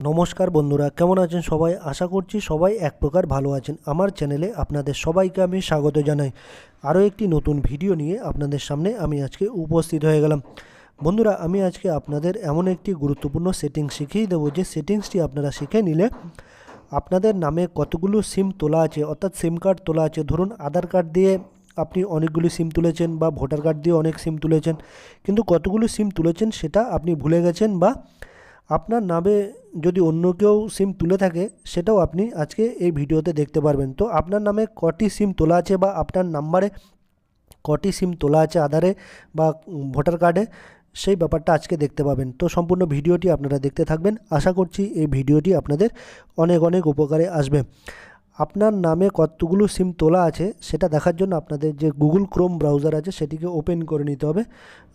নমস্কার বন্ধুরা, কেমন আছেন সবাই? আশা করছি সবাই এক প্রকার ভালো আছেন। আমার চ্যানেলে আপনাদের সবাইকে আমি স্বাগত জানাই। আরও একটি নতুন ভিডিও নিয়ে আপনাদের সামনে আমি আজকে উপস্থিত হয়ে গেলাম। বন্ধুরা, আমি আজকে আপনাদের এমন একটি গুরুত্বপূর্ণ সেটিংস শিখিয়ে দেবো, যে সেটিংসটি আপনারা শিখে নিলে আপনাদের নামে কতগুলো সিম তোলা আছে, অর্থাৎ সিম কার্ড তোলা আছে। ধরুন আধার কার্ড দিয়ে আপনি অনেকগুলি সিম তুলেছেন, বা ভোটার কার্ড দিয়ে অনেক সিম তুলেছেন, কিন্তু কতগুলো সিম তুলেছেন সেটা আপনি ভুলে গেছেন, বা আপনার নামে যদি অন্য কেউ সিম তুলে থাকে সেটাও আপনি আজকে এই ভিডিওতে দেখতে পারবেন। তো আপনার নামে কটি সিম তোলা আছে, বা আপনার নাম্বারে কটি সিম তোলা আছে আধারে বা ভোটার কার্ডে, সেই ব্যাপারটা আজকে দেখতে পাবেন। তো সম্পূর্ণ ভিডিওটি আপনারা দেখতে থাকবেন। আশা করছি এই ভিডিওটি আপনাদের অনেক অনেক উপকারে আসবে। আপনার নামে কতগুলো সিম তোলা আছে সেটা দেখার জন্য আপনাদের যে গুগল ক্রোম ব্রাউজার আছে সেটিকে ওপেন করে নিতে হবে।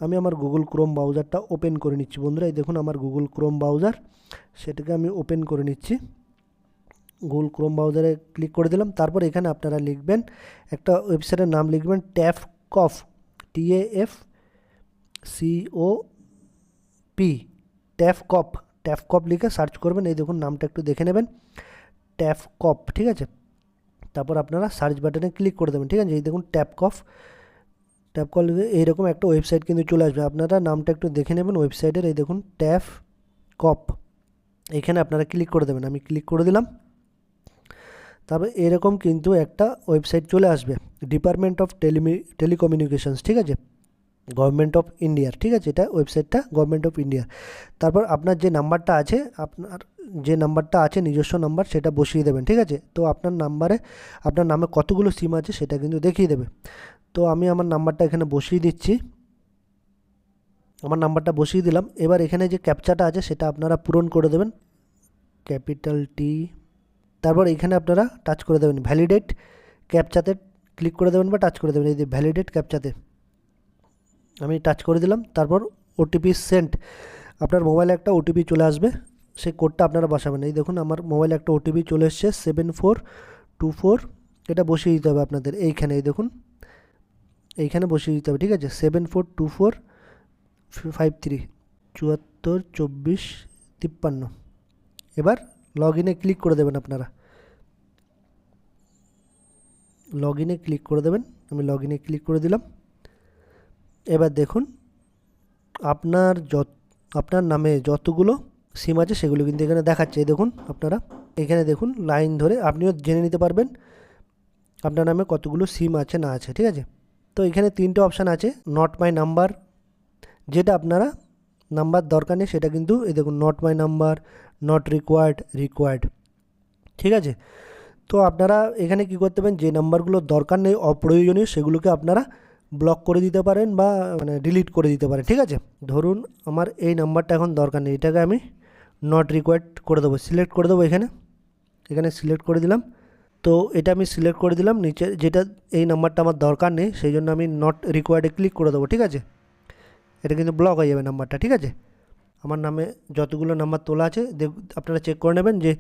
আমি আমার গুগল ক্রোম ব্রাউজারটা ওপেন করে নিচ্ছি বন্ধুরা। এই দেখুন আমার গুগল ক্রোম ব্রাউজার, সেটাকে আমি ওপেন করে নিচ্ছি। গুগল ক্রোম ব্রাউজারে ক্লিক করে দিলাম। তারপর এখানে আপনারা লিখবেন, একটা ওয়েবসাইটের নাম লিখবেন ট্যাফকপ, TAFCOP, ট্যাফকপ। ট্যাফকপ লিখে সার্চ করবেন। এই দেখুন নামটা একটু দেখে নেবেন, ট্যাফকপ, ঠিক আছে। তারপর আপনারা সার্চ বাটনে ক্লিক করে দেবেন, ঠিক আছে। এই দেখুন ট্যাপকপ লিখে এইরকম একটা ওয়েবসাইট কিন্তু চলে আসবে। আপনারা নামটা একটু দেখে নেবেন ওয়েবসাইটের। এই দেখুন ট্যাফকপ, এখানে আপনারা ক্লিক করে দেবেন। আমি ক্লিক করে দিলাম। তারপর এরকম কিন্তু একটা ওয়েবসাইট চলে আসবে, ডিপার্টমেন্ট অফ টেলিকমিউনিকেশনস, ঠিক আছে, গভর্নমেন্ট অফ ইন্ডিয়ার, ঠিক আছে। এটা ওয়েবসাইটটা গভর্নমেন্ট অফ ইন্ডিয়ার। তারপর আপনার যে নাম্বারটা আছে, নিজস্ব নাম্বার, সেটা বসিয়ে দেবেন, ঠিক আছে। তো আপনার নামে কতগুলো সিম আছে সেটা কিন্তু দেখিয়ে দেবে। তো আমি আমার নাম্বারটা এখানে বসিয়ে দিচ্ছি। আমার নাম্বারটা বসিয়ে দিলাম। এবার এখানে যে ক্যাপচাটা আছে সেটা আপনারা পূরণ করে দেবেন, ক্যাপিটাল টি। তারপর এখানে আপনারা টাচ করে দেবেন ভ্যালিডেট ক্যাপচাতে, ক্লিক করে দেবেন বা টাচ করে দেবেন। এই যে ভ্যালিডেট ক্যাপচাতে আমি টাচ করে দিলাম। তারপর ওটিপি সেন্ট, আপনার মোবাইলে একটা ওটিপি চলে আসবে, সেই কোডটা আপনারা বসাবেন। এই দেখুন আমার মোবাইলে একটা ওটিপি চলে এসছে 7424, এটা বসিয়ে দিতে হবে আপনাদের এইখানে। এই দেখুন এইখানে বসিয়ে দিতে হবে, ঠিক আছে। 742453 742453। এবার লগ ইনে ক্লিক করে দেবেন আপনারা, লগ ইনে ক্লিক করে দেবেন। আমি লগ ইনে ক্লিক করে দিলাম। এবার দেখুন আপনার নামে যতগুলো সিম আছে সেগুলো কিন্তু এখানে দেখাচ্ছে। এই দেখুন আপনারা এখানে দেখুন লাইন ধরে আপনিও জেনে নিতে পারবেন আপনার নামে কতগুলো সিম আছে না আছে, ঠিক আছে। তো এখানে তিনটে অপশান আছে, নট মাই নাম্বার, যেটা আপনারা নাম্বার দরকার নেই সেটা কিন্তু এই দেখুন not my number, not required, ঠিক আছে। তো আপনারা এখানে কি করতে পারেন, যে নাম্বারগুলো দরকার নেই, অপ্রয়োজনীয়, সেগুলোকে আপনারা ব্লক করে দিতে পারেন, বা ডিলিট করে দিতে পারেন, ঠিক আছে। ধরুন আমার এই নাম্বারটা এখন দরকার নেই, এটাকে আমি নট রিকোয়ার্ড করে দেবো, সিলেক্ট করে দেবো। এখানে সিলেক্ট করে দিলাম। তো এটা আমি সিলেক্ট করে দিলাম। নিচে যেটা এই নাম্বারটা আমার দরকার নেই সেই জন্য আমি নট রিকোয়ার্ডে ক্লিক করে দেবো, ঠিক আছে। এটা কিন্তু ব্লক হয়ে যাবে নাম্বারটা, ঠিক আছে। আমার নামে যতগুলো নাম্বার তোলা আছে আপনারা চেক করে নেবেন যে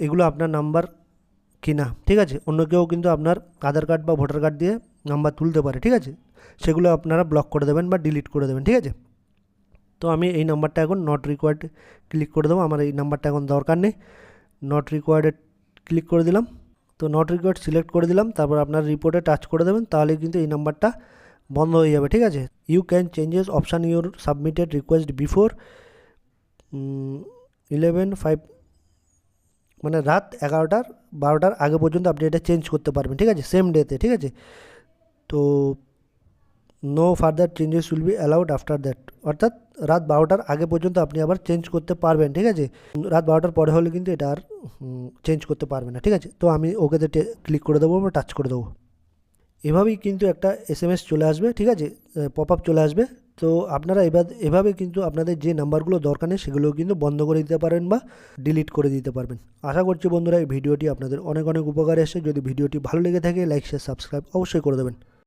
এগুলো আপনার নাম্বার কি না, ঠিক আছে। অন্য কেউ কিন্তু আপনার আধার কার্ড বা ভোটার কার্ড দিয়ে নাম্বার তুলতে পারে, ঠিক আছে। সেগুলো আপনারা ব্লক করে দেবেন বা ডিলিট করে দেবেন, ঠিক আছে। তো আমি এই নাম্বারটা এখন নট রিকোয়ার্ড ক্লিক করে দেবো, আমার এই নাম্বারটা এখন দরকার নেই। নট রিকোয়ার্ডে ক্লিক করে দিলাম। তো নট রিকোয়ার্ড সিলেক্ট করে দিলাম। তারপর আপনার রিপোর্টে টাচ করে দেবেন, তাহলে কিন্তু এই নাম্বারটা বন্ধ হয়ে যাবে, ঠিক আছে। You can changes option your submitted request before 11:05, মানে রাত 11-12টার আগে পর্যন্ত আপনি এটা চেঞ্জ করতে পারবেন, ঠিক আছে, সেম ডেতে, ঠিক আছে। তো no further changes will be allowed after that, অর্থাৎ রাত 12টার আগে পর্যন্ত আপনি আবার চেঞ্জ করতে পারবেন, ঠিক আছে। রাত 12টার পরে হলে কিন্তু এটা আর চেঞ্জ করতে পারবেন না, ঠিক আছে। তো আমি ওকেতে ক্লিক করে দেবো বা টাচ করে দেবো। এভাবেই কিন্তু একটা SMS চলে আসবে, ঠিক আছে, পপ আপ চলে আসবে। তো আপনারা এভাবে কিন্তু আপনাদের যে নাম্বারগুলো দরকার নেই সেগুলো কিন্তু বন্ধ করে দিতে পারেন বা ডিলিট করে দিতে পারবেন। আশা করছি বন্ধুরা এই ভিডিওটি আপনাদের অনেক অনেক উপকারে এসে। যদি ভিডিওটি ভালো লেগে থাকে লাইক শেয়ার সাবস্ক্রাইব অবশ্যই করে দেবেন।